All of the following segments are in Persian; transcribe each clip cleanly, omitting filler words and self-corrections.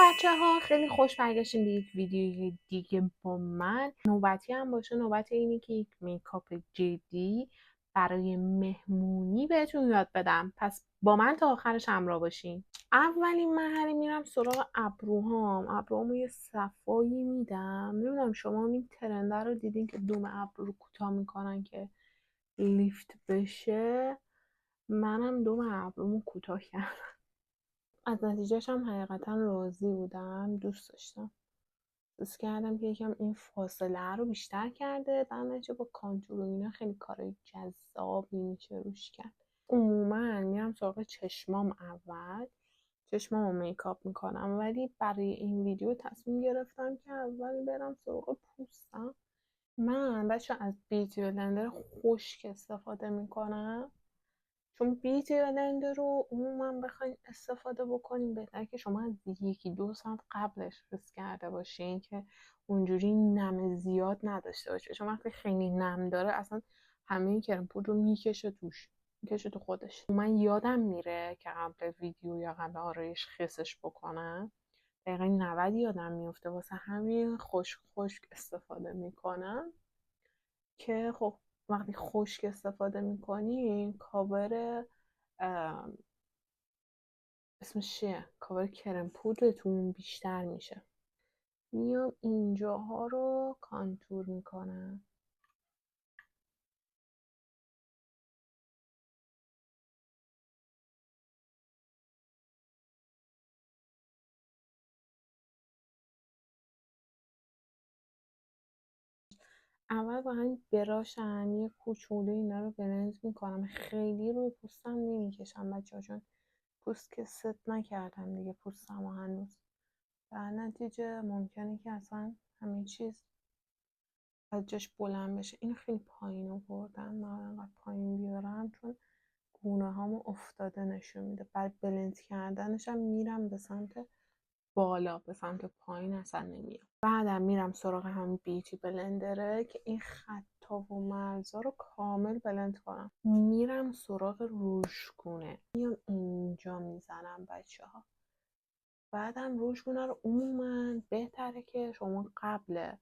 بچه ها، خیلی خوش برگشتیم به یک ویدیوی دیگه با من. نوبتی هم باشه، نوبت اینی که یک میکاپ جدی برای مهمونی بهتون یاد بدم. پس با من تا آخرش همراه باشین. اولین مرحله میرم سراغ ابروهامو یه صفایی میدم. نمیدونم شما این ترنده رو دیدین که دوم ابرو رو کوتاه میکنن که لیفت بشه؟ منم دوم ابرومو کوتاه کردم. از نتیجهش هم حقیقتا راضی بودم، دوست داشتم. دوست کردم که یکم این فاصله رو بیشتر کرده، در نتیجه با کانتور و اینا خیلی کارای جذابی میشه روش کرد. عموما میرم سراغ چشمام اول، چشمامو میکاپ میکنم، ولی برای این ویدیو تصمیم گرفتم که اول برم سراغ پوستم. من بچه از بیوتی بلندر خشک استفاده میکنم، چون بیوتی بلندر رو عموما بخواین استفاده بکنین بهتره که شما از 1-2 ساعت قبلش ریز کرده باشین که اونجوری نم زیاد نداشته باشه، چون وقتی خیلی نم داره اصلا همه کرم پود رو میکشه تو خودش. من یادم میره که قبل ویدیو یا قبل آرایش خیسش بکنم، دقیقا 90 یادم میفته، واسه همین خشک استفاده میکنم که خب وقتی خشک استفاده میکنین کاور اسمش چیه؟ کاور کرم پودرتون بیشتر میشه. میام اینجاها رو کانتور میکنم. اول با همین براشم یه کوچولو اینا رو بلند میکنم، خیلی روی پوستم نمیکشم بچه ها، چون پوست که ست نکردم دیگه پوستم هنوز، در نتیجه ممکنه که اصلا همه چیز از جاش بلند بشه. این خیلی پایین آوردم، من انقدر پایین بیارم چون گونه هامو افتاده نشون میده. بعد بلند کردنش هم میرم به سمت بالا، به سمت پایین اصلا نمیام. بعدم میرم سراغ همین بیوتی بلندره که این خطا و مرزا رو کامل بلند کنم. میرم سراغ روشگونه، میام اینجا میزنم بچه ها. بعدم روشگونه رو عموما بهتره که شما قبل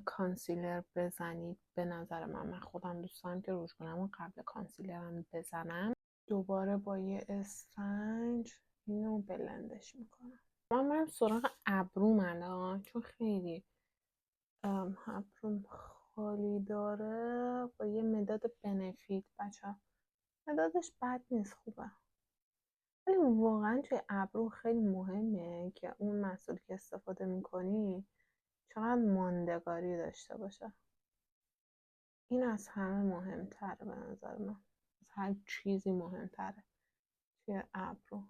کانسیلر بزنید. به نظر من خودم دوست دارم که روشگونه‌مو قبل کانسیلرم بزنم. دوباره با یه اسفنج اینو بلندش میکنم. من برم سراغ ابروم الان، چون خیلی ابروم خالی داره. با یه مداد بنفیت بچه ها، مدادش بد نیست، خوبه، ولی واقعا توی ابرو خیلی مهمه که اون محصولی که استفاده میکنی چقدر ماندگاری داشته باشه. این از همه مهمتره به نظر من، از هر چیزی مهمتره توی ابرو.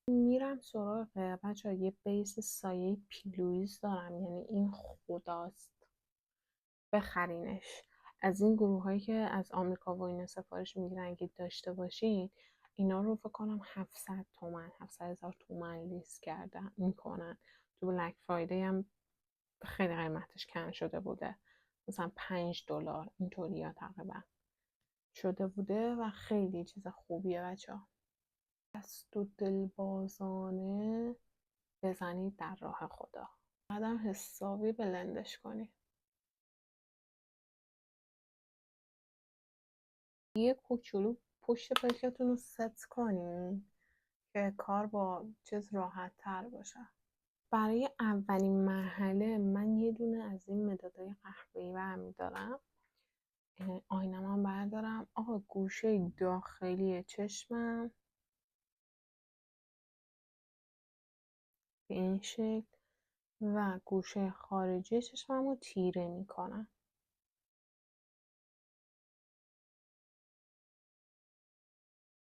میرم سراغ بچه ها یه بیس سایه پیلویز دارم، یعنی این خداست، بخرینش. از این گروه هایی که از آمریکا و اینا سفارش میگیرن اگه داشته باشین، اینا رو فکر کنم 700 تومن 700,000 تومن لیست کردن میکنن. تو بلک فرایدی هم خیلی قیمتش کم شده بوده، مثلا $5 اینطوری ها تقریبا شده بوده و خیلی چیز خوبیه بچه ها. دست و دلبازانه بزنید در راه خدا، بعدم حسابی بلندش کنید. یه کوچولو پشت پلکتون رو ست کنید که کار با چیز راحت تر باشه. برای اولین مرحله من یه دونه از این مدادهای قهوه‌ای برمیدارم، آینم هم بردارم. آقا گوشه داخلی چشمم به این شکل و گوشه خارجی چشمم رو تیره میکنم.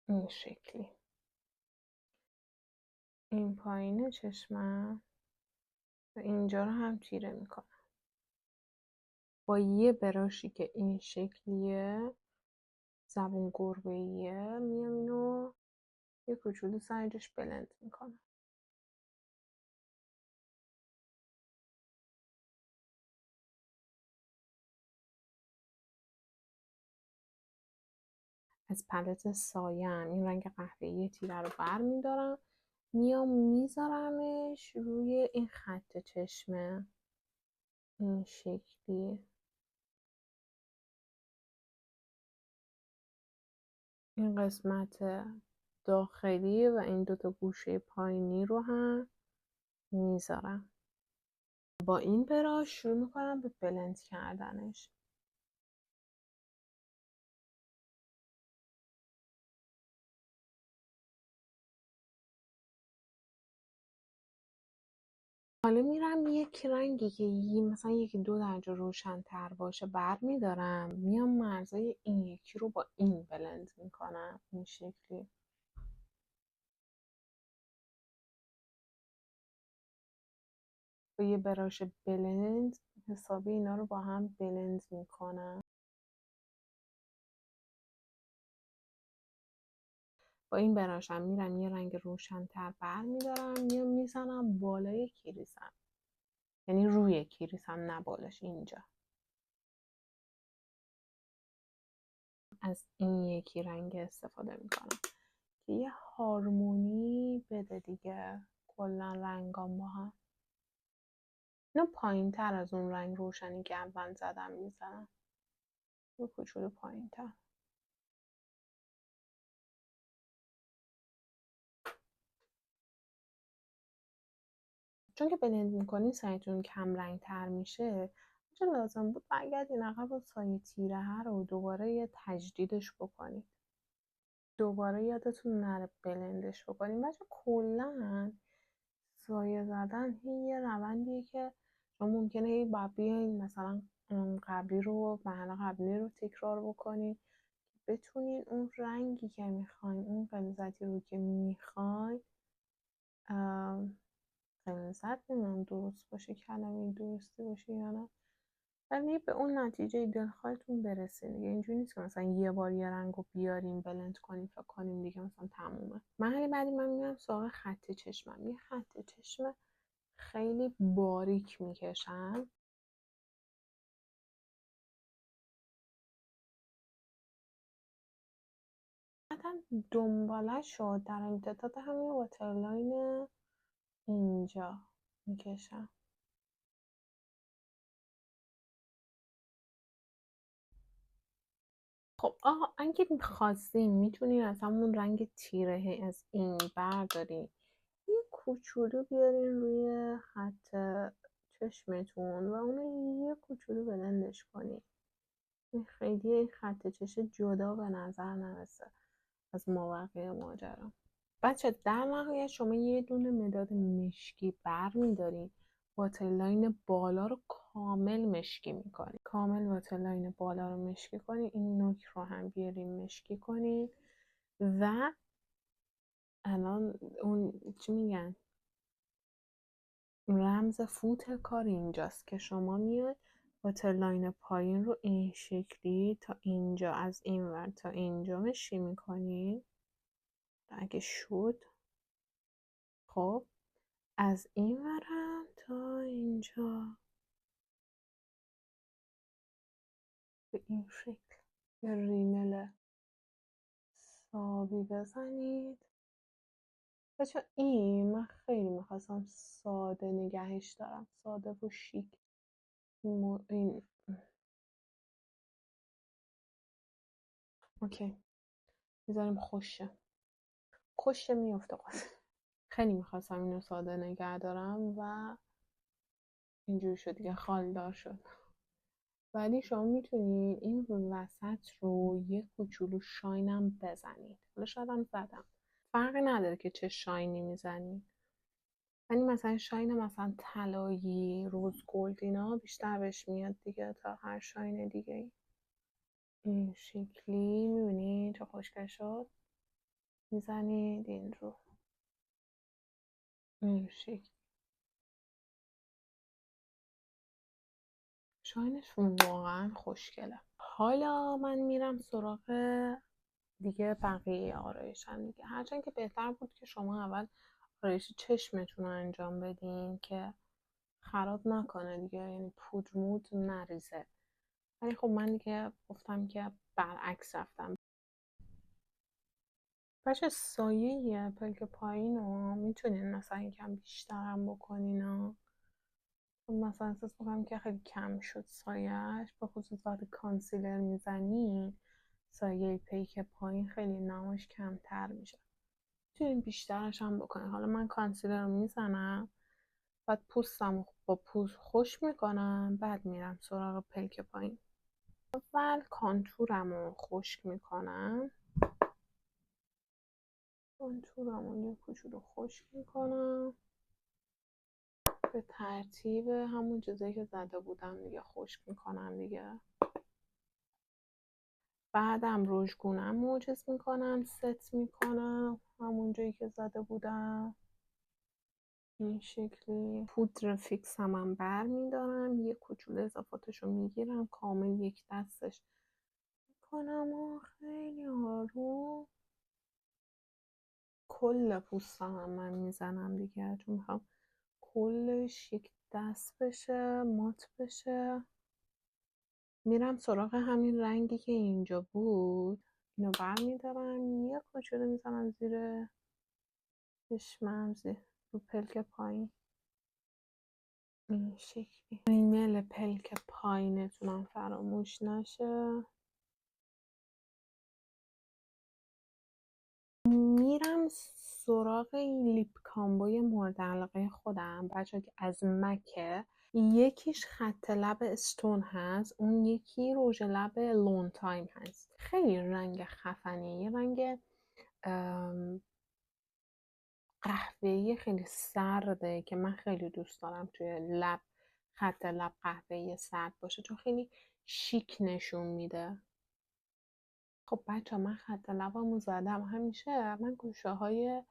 این شکلی. این پایین چشمم و اینجا رو هم تیره میکنم با یه براشی که این شکلیه، زبون گربه‌ایه. میام اینو یه کوچولو سرجش بلند میکنم. از پلت سایم این رنگ قهوه‌ای تیره رو بر میدارم، میام میذارمش روی این خط چشمه، این شکلی. این قسمت داخلی و این دوتا گوشه پایینی رو هم میذارم. با این براش شروع میکنم به بلند کردنش. حالا میرم یک رنگی که مثلا یکی دو درجه روشن تر باشه میدارم، میام مرزای این یکی رو با این بلند میکنم، این شکلی. با یه براش بلند حسابی اینا رو با هم بلند میکنم. با این براشم میرم یه رنگ روشن تر میدارم، میام میزنم بالای کریسم، یعنی روی کریسم نه بالاش، اینجا. از این یکی رنگ استفاده میکنم که یه هارمونی بده دیگه کلا رنگام با هم. اینو پایین تر از اون رنگ روشنی که اول زدم میزنم، یه کوچولو پایین تر. چون که بلند میکنی سعیتون کم رنگ تر میشه، چه لازم بود برگردین عقب و سایه تیره رو دوباره یه تجدیدش بکنید. دوباره یادتون نره بلندش بکنیم. بچه کلا سایه زدن یه روندیه که شما ممکنه هی باید بیاین مثلا قبلی رو محل قبلی رو تکرار بکنید که بتونین اون رنگی که میخواین، اون غلظتی رو که میخواین، غلظت نمیدونم درست باشه کلمه درستی باشه یا نه، ولی به اون نتیجه دلخواهتون برسه دیگه. اینجوری نیست که مثلا یه بار یه رنگ رو بیاریم بلند کنیم فکر کنیم دیگه مثلا تمومه. مرحله بعدی من میرم سراغ خط چشمم. یه خط چشم خیلی باریک میکشم. بعدم دنبالش رو در امتداد همین واترلاین اینجا میکشم. خب اگه خواستین میتونین از همون رنگ تیره از این بردارین، یه کوچولو بیارین روی خط چشمتون و اونو یه کوچولو بلندش کنین. این خیلی این خط چشم جدا به نظر نرسه از مابقی ماجرا. بچه در نهایت شما یه دونه مداد مشکی بر میدارین، واترلاین بالا رو کامل مشکی میکنین. کامل واترلاین بالا رو مشکی کنین، این نوک رو هم بیارین مشکی کنین و الان اون چی میگن رمز فوت کار اینجاست که شما میاد واترلاین پایین رو این شکلی تا اینجا، از این ور تا اینجا مشی میکنین. اگه شد خب از این ورم تا اینجا به این شکل یه ریمل سابی بزنید. بچه این من خیلی میخواستم ساده نگهش دارم، ساده و شیک. این اوکی میذاریم خوشه میفته قصد. خیلی میخواستم اینو ساده نگه دارم و اینجوری شد دیگه، خالدار شد. ولی شما میتونید این وسط رو یه کوچولو شاینم بزنید. حالا شاید هم زدم، فرقی نداره که چه شاینی میزنید، ولی مثلا شاین مثلا طلایی، روز گلد اینا بیشتر بهش میاد دیگه تا هر شاین دیگه. این شکلی میبینید چه خوشگل شد. میزنید این رو این شکل، شاینش واقعا خوشگله. حالا من میرم سراغ دیگه بقیه آرایشم دیگه، هرچند که بهتر بود که شما اول آرایش چشمتون رو انجام بدین که خراب نکنه دیگه، یعنی پودر مود نریزه. ولی خب من دیگه گفتم که برعکس رفتم. بچه سایه پلک پایین رو میتونین مثلا یکم بیشترم بکنین ها. مثلا احساس میکنم که خیلی کم شد سایهش، به خصوص وقتی کانسیلر میزنی سایه پیک پایین خیلی نماش کمتر میشه. میتونین بیشترش هم بکنین. حالا من کانسیلر رو میزنم، بعد پوستم با پوست خوش میکنم، بعد میرم سراغ پلک پایین. اول کانتورم رو خشک میکنم، کانتورم رو یه کوچولو خشک میکنم به ترتیب همون چیزایی که زده بودم دیگه، خشک میکنم دیگه. بعدم رژگونم موجز میکنم، ست میکنم همون جایی که زده بودم این شکلی. پودر فیکس هم بر میدارم، یه کوچولو اضافاتش رو میگیرم، کامل یک دستش میکنم و خیلی آروم کل پوستم هم من میزنم دیگه، چون میخوام کلش یک دست بشه، مات بشه. میرم سراغ همین رنگی که اینجا بود، اینو بر میدارم یه کوچولو میزنم زیر چشمم، رو پلک پایین این شکلی. ریمل پلک پایینتونم فراموش نشه. میرم سراغ این لیپ کامبوی مورد علاقه خودم بچه که از مکه. یکیش خط لب استون هست، اون یکی رژ لب لون تایم هست. خیلی رنگ خفنی، یه رنگ قهوه‌ای خیلی سرده که من خیلی دوست دارم توی لب خط لب قهوه‌ای سرد باشه، چون خیلی شیک نشون میده. خب بچه من خط لبمو زدم، همیشه من گوشه های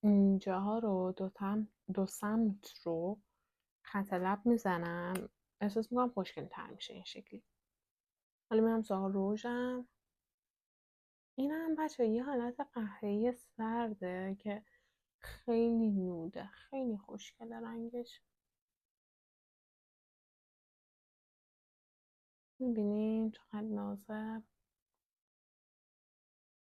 اینجاها رو دو سمت رو خط لب میزنم، احساس میکنم خوشگل تر میشه این شکلی. حالا میرم سراغ روژم. این هم بچه یه حالت قهوه‌ای سرده که خیلی نوده، خیلی خوشگله رنگش. میبینین چقدر نازه.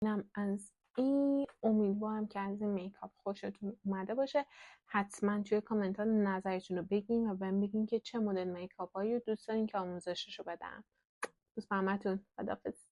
اینم از این. امیدوارم که از این میکاپ خوشتون اومده باشه. حتما توی کامنت ها نظرتون رو بگین و بهم بگین که چه مدل میکاپ هایی رو دوست دارین که آموزشش رو بدم. دوست محمدتون. خداحافظ.